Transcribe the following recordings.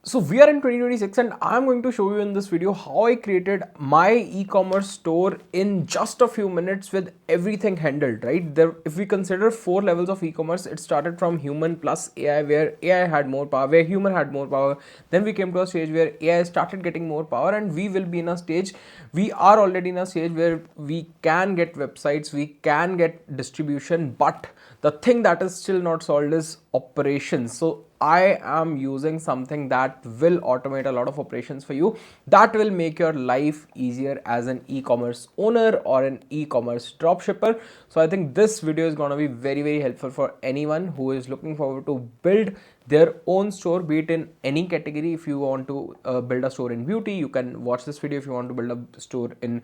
So we are in 2026 and I'm going to show you in this video how I created my e-commerce store in just a few minutes with everything handled, right? There, if we consider 4 levels of e-commerce, it started from human plus AI, where AI had more power, where human had more power. Then we came to a stage where AI started getting more power, and we will be in a stage, we are already in a stage where we can get websites, we can get distribution, but the thing that is still not solved is operations. So I am using something that will automate a lot of operations for you, that will make your life easier as an e-commerce owner or an e-commerce dropshipper. So I think this video is going to be very helpful for anyone who is looking forward to build their own store, be it in any category. If you want to build a store in beauty, you can watch this video. If you want to build a store in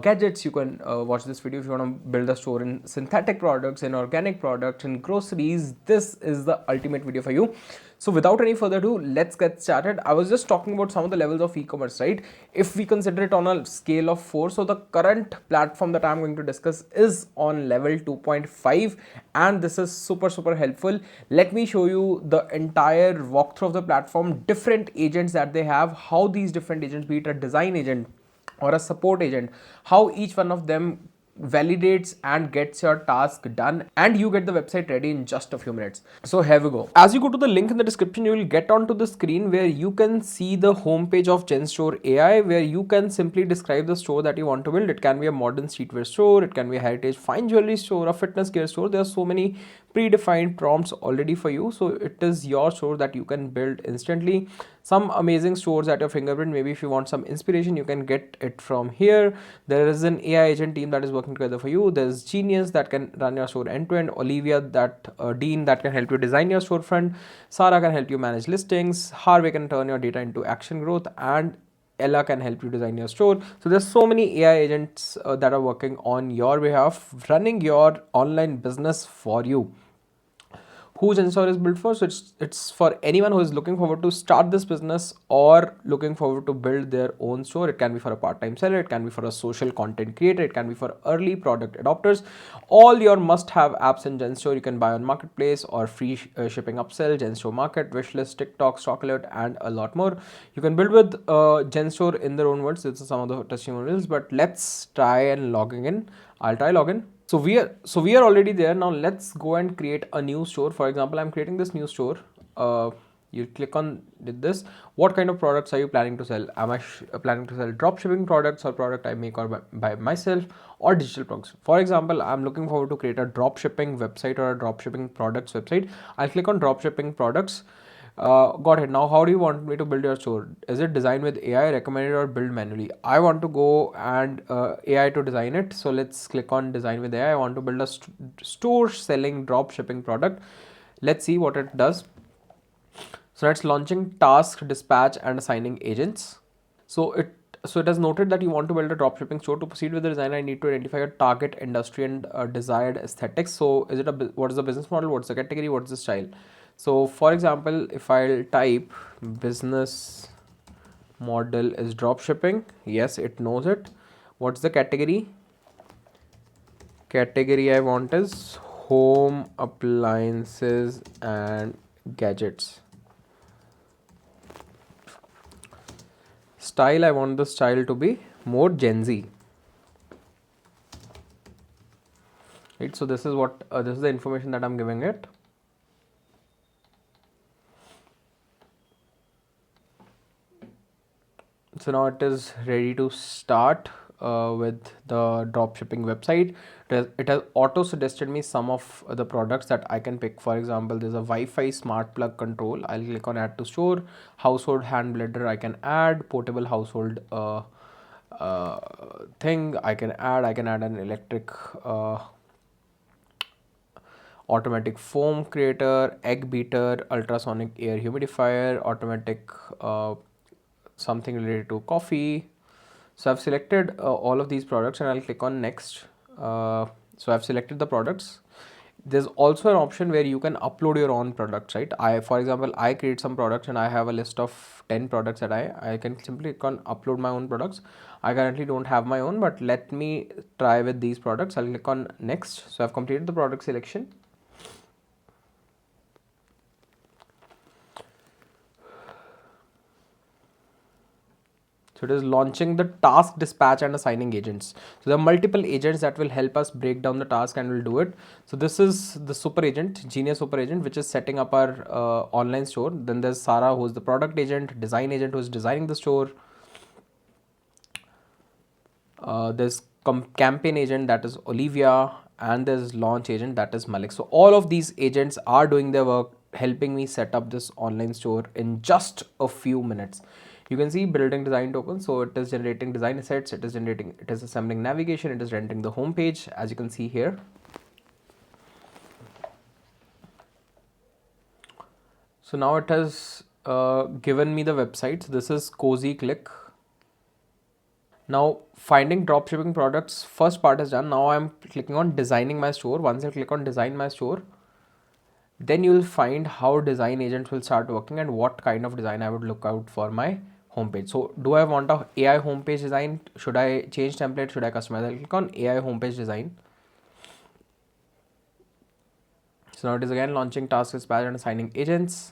gadgets, you can watch this video. If you want to build a store in synthetic products, in organic products, in groceries, this is the ultimate video for you. So without any further ado, let's get started. I was just talking about some of the levels of e-commerce, right? If we consider it on a scale of 4, so the current platform that I'm going to discuss is on level 2.5, and this is super helpful. Let me show you the entire walkthrough of the platform, different agents that they have, how these different agents, be it a design agent or a support agent, how each one of them validates and gets your task done, and you get the website ready in just a few minutes. So here we go. As you go to the link in the description, you will get onto the screen where you can see the homepage of Genstore.ai, where you can simply describe the store that you want to build. It can be a modern streetwear store, it can be a heritage fine jewelry store, a fitness gear store. There are so many predefined prompts already for you, so it is your store that you can build instantly. Some amazing stores at your fingerprint. Maybe if you want some inspiration, you can get it from here. There is an AI agent team that is working together for you. There's Genius that can run your store end to end. Olivia, that Dean, that can help you design your storefront. Sarah can help you manage listings. Harvey can turn your data into action growth, and Ella can help you design your store. So there's so many AI agents that are working on your behalf, running your online business for you. Who Genstore is built for? So it's for anyone who is looking forward to start this business or looking forward to build their own store. It can be for a part-time seller, it can be for a social content creator, it can be for early product adopters. All your must-have apps in Genstore you can buy on marketplace or free shipping upsell, Genstore Market, wishlist, TikTok, stock alert, and a lot more. You can build with Genstore in their own words. This is some of the testimonials, but let's try and logging in. I'll try login. So we are already there. Now let's go and create a new store. For example, I'm creating this new store. You click on this. What kind of products are you planning to sell? Am I planning to sell drop shipping products or product I make or by myself, or digital products? For example, I'm looking forward to create a drop shipping website or a drop shipping products website. I'll click on drop shipping products. Got it. Now how do you want me to build your store? Is it designed with AI, recommended, or build manually? I want to go and AI to design it. So let's click on design with AI. I want to build a store selling drop shipping product. Let's see what it does. So that's launching, task, dispatch, and assigning agents. So it has noted that you want to build a dropshipping store. To proceed with the design, I need to identify a target industry and desired aesthetics. So is it what is the business model? What's the category? What's the style? So for example, if I'll type business model is dropshipping, yes, it knows it. What's the category? Category I want is home appliances and gadgets. Style, I want the style to be more Gen Z. Right, so this is what this is the information that I'm giving it. So now it is ready to start with the dropshipping website. It has auto suggested me some of the products that I can pick. For example, there's a Wi-Fi smart plug control. I'll click on add to store. Household hand blender I can add. Portable household thing I can add. I can add an electric automatic foam creator, egg beater, ultrasonic air humidifier, automatic something related to coffee. So I've selected all of these products and I'll click on next. So I've selected the products. There's also an option where you can upload your own products, right? For example, I create some products and I have a list of 10 products that I can simply click on upload my own products. I currently don't have my own, but let me try with these products. I'll click on next. So I've completed the product selection. So it is launching the task dispatch and assigning agents. So there are multiple agents that will help us break down the task and will do it. So this is the super agent, Genius super agent, which is setting up our online store. Then there's Sarah, who is the product agent, design agent, who is designing the store. There's campaign agent, that is Olivia, and there's launch agent, that is Malik. So all of these agents are doing their work, helping me set up this online store in just a few minutes. You can see building design tokens. So it is generating design assets, it is assembling navigation, it is rendering the home page, as you can see here. So now it has given me the website. So this is Cozy Click. Now finding dropshipping products, first part is done. Now I'm clicking on designing my store. Once I click on design my store, then you'll find how design agents will start working and what kind of design I would look out for my homepage. So do I want a AI homepage design? Should I change template? Should I customize? I'll click on AI homepage design. So now it is again launching task dispatch and assigning agents.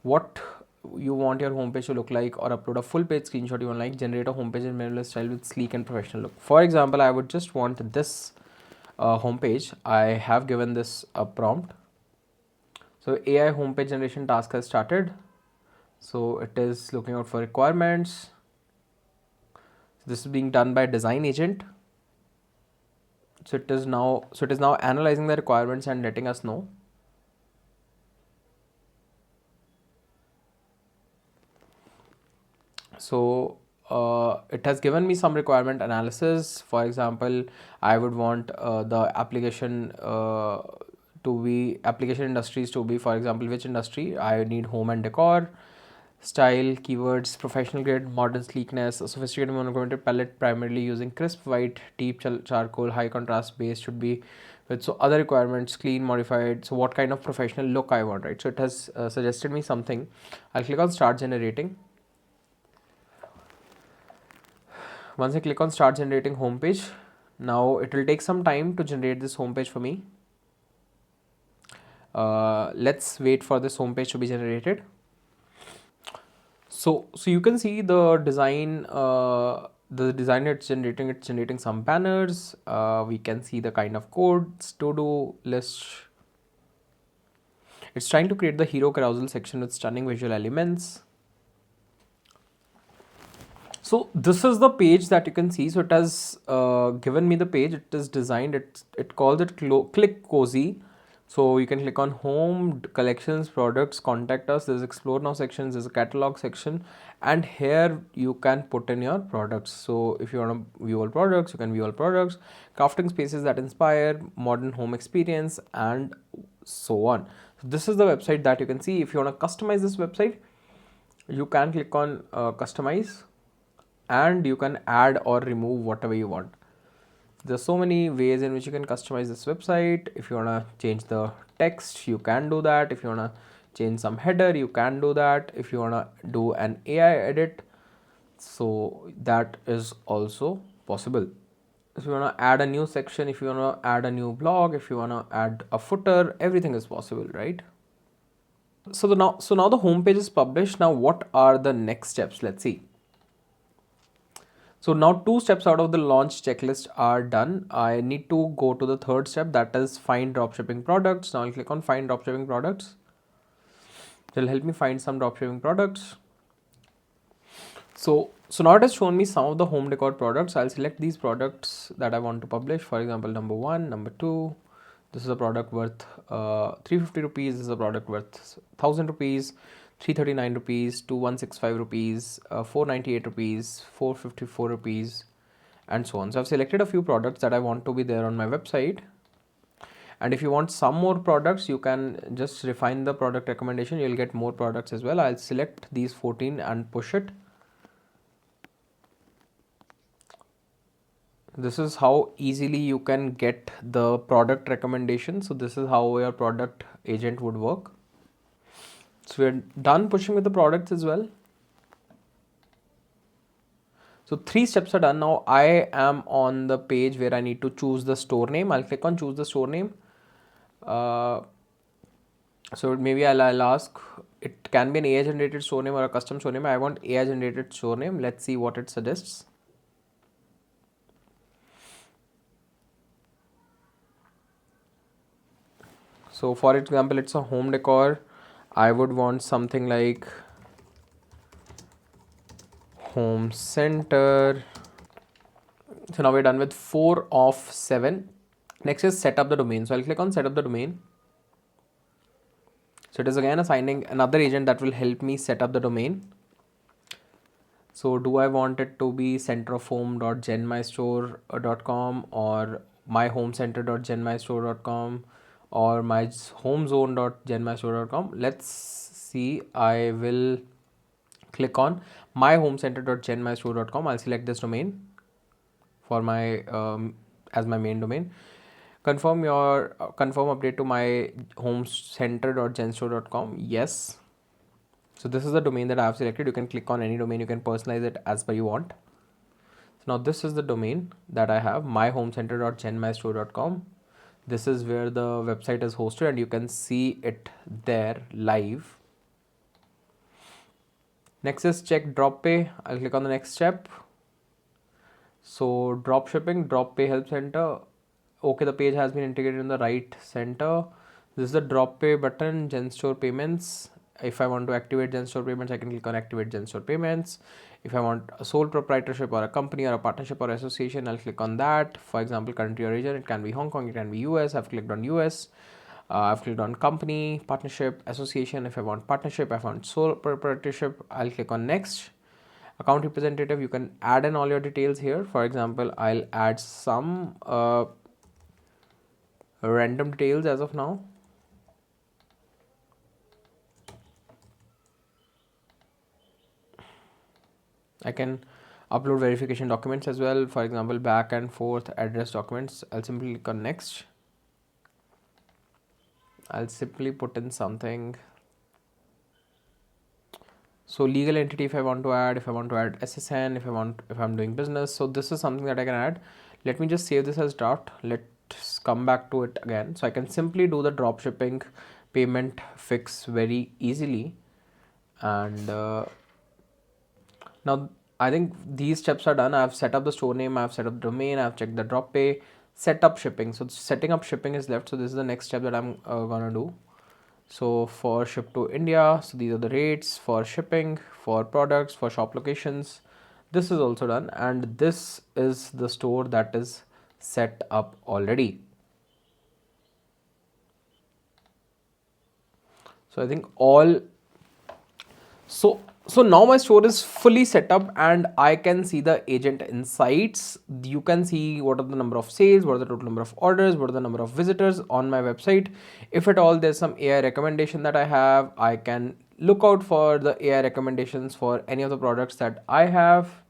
What you want your homepage to look like, or upload a full page screenshot you want, like generate a homepage in minimalist style with sleek and professional look. For example, I would just want this homepage. I have given this a prompt. So AI homepage generation task has started. So it is looking out for requirements. So this is being done by design agent. So it is now analyzing the requirements and letting us know. So it has given me some requirement analysis. For example, I would want the application application industries to be, for example, which industry I need: home and decor, style, keywords, professional grade, modern sleekness, a sophisticated monochromatic palette primarily using crisp white, deep charcoal, high contrast base should be with. So other requirements: clean, modified. So what kind of professional look I want, right? So it has suggested me something. I'll click on start generating. Once I click on start generating homepage, now it will take some time to generate this homepage for me. Let's wait for this homepage to be generated. So you can see the design, it's generating some banners. We can see the kind of codes, to-do list. It's trying to create the hero carousel section with stunning visual elements. So this is the page that you can see. So it has given me the page. It is designed. It calls it Click Cozy. So you can click on home, collections, products, contact us. There's explore now sections. There's a catalog section, and here you can put in your products. So if you want to view all products, you can view all products. Crafting spaces that inspire, modern home experience, and so on. So this is the website that you can see. If you want to customize this website, you can click on customize, and you can add or remove whatever you want. There's so many ways in which you can customize this website. If you want to change the text, you can do that. If you want to change some header, you can do that. If you want to do an AI edit, so that is also possible. If you want to add a new section, if you want to add a new blog, if you want to add a footer, everything is possible, right? So now the homepage is published. Now what are the next steps? Let's see. So now 2 steps out of the launch checklist are done. I need to go to the third step, that is find dropshipping products. Now I'll click on find dropshipping products. It'll help me find some dropshipping products. So now it has shown me some of the home decor products. I'll select these products that I want to publish. For example, number 1, number 2. This is a product worth 350 rupees. This is a product worth 1000 rupees. 339 rupees, 2165 rupees, 498 rupees, 454 rupees, and so on. So I've selected a few products that I want to be there on my website. And if you want some more products, you can just refine the product recommendation. You'll get more products as well. I'll select these 14 and push it. This is how easily you can get the product recommendation. So this is how your product agent would work. So we're done pushing with the products as well. So 3 steps are done. Now I am on the page where I need to choose the store name. I'll click on choose the store name. So maybe I'll ask it can be an AI generated store name or a custom store name. I want AI generated store name. Let's see what it suggests. So for example, it's a home decor. I would want something like home center. So now we're done with 4 of 7. Next is set up the domain. So I'll click on set up the domain. So it is again assigning another agent that will help me set up the domain. So do I want it to be centerofhome.genmystore.com or myhomecenter.genmystore.com or myhomezone.genmystore.com? Let's see. I will click on myhomecenter.genmystore.com. I'll select this domain for my as my main domain. Confirm update to my homecenter.genstore.com. Yes. So this is the domain that I have selected. You can click on any domain. You can personalize it as per you want. So now this is the domain that I have, myhomecenter.genmystore.com. This is where the website is hosted and you can see it there live. Next is check DropPay. I'll click on the next step. So dropshipping, DropPay help center. Okay, the page has been integrated in the right center. This is the DropPay button, Genstore payments. If I want to activate Genstore payments, I can click on activate Genstore payments. If I want a sole proprietorship or a company or a partnership or association, I'll click on that. For example, country or region, it can be Hong Kong, it can be US. I've clicked on US. I've clicked on company, partnership, association. If I want partnership, I want sole proprietorship, I'll click on next. Account representative, you can add in all your details here. For example, I'll add some random details as of now. I can upload verification documents as well. For example, back and forth address documents. I'll simply click on next. I'll simply put in something. So legal entity, if I want to add SSN, if I'm doing business. So this is something that I can add. Let me just save this as draft. Let's come back to it again. So I can simply do the dropshipping payment fix very easily. And now I think these steps are done. I've set up the store name, I've set up the domain, I've checked the drop pay, set up shipping. So setting up shipping is left. So this is the next step that I'm gonna do. So for ship to India, so these are the rates for shipping, for products, for shop locations. This is also done, and this is the store that is set up already. So I think all, so now my store is fully set up and I can see the agent insights. You can see what are the number of sales, what are the total number of orders, what are the number of visitors on my website. If at all there's some AI recommendation that I have, I can look out for the AI recommendations for any of the products that I have.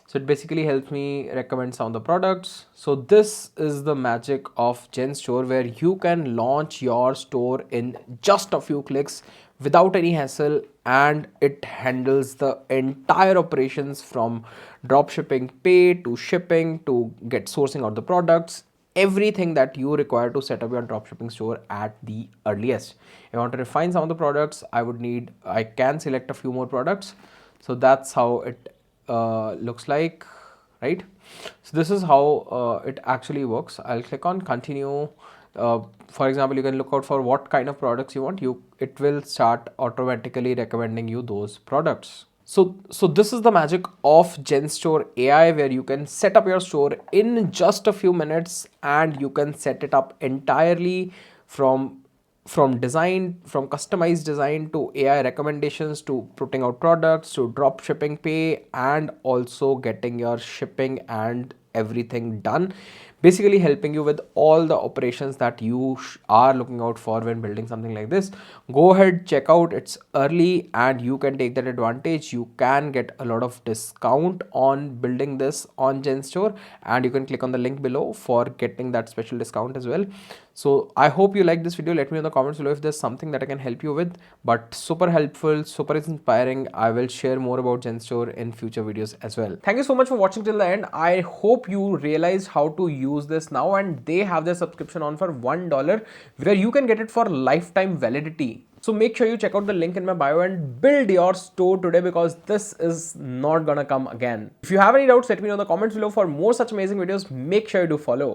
So it basically helps me recommend some of the products. So this is the magic of Genstore, where you can launch your store in just a few clicks without any hassle, and it handles the entire operations from dropshipping pay to shipping to get sourcing out the products, everything that you require to set up your dropshipping store at the earliest. If I want to refine some of the products, I can select a few more products. So that's how it looks like, right? So this is how it actually works. I'll click on continue. For example, you can look out for what kind of products you want. It will start automatically recommending you those products. So this is the magic of Genstore.ai, where you can set up your store in just a few minutes, and you can set it up entirely from customized design to AI recommendations to putting out products to drop shipping pay, and also getting your shipping and everything done, basically helping you with all the operations that you are looking out for when building something like this. Go ahead, check out, it's early and you can take that advantage. You can get a lot of discount on building this on Genstore, and you can click on the link below for getting that special discount as well. So I hope you like this video. Let me know in the comments below if there's something that I can help you with, but super helpful, super inspiring. I will share more about Genstore in future videos as well. Thank you so much for watching till the end. I hope you realized how to use this now, and they have their subscription on for $1 where you can get it for lifetime validity. So make sure you check out the link in my bio and build your store today, because this is not gonna come again. If you have any doubts, let me know in the comments below. For more such amazing videos, make sure you do follow.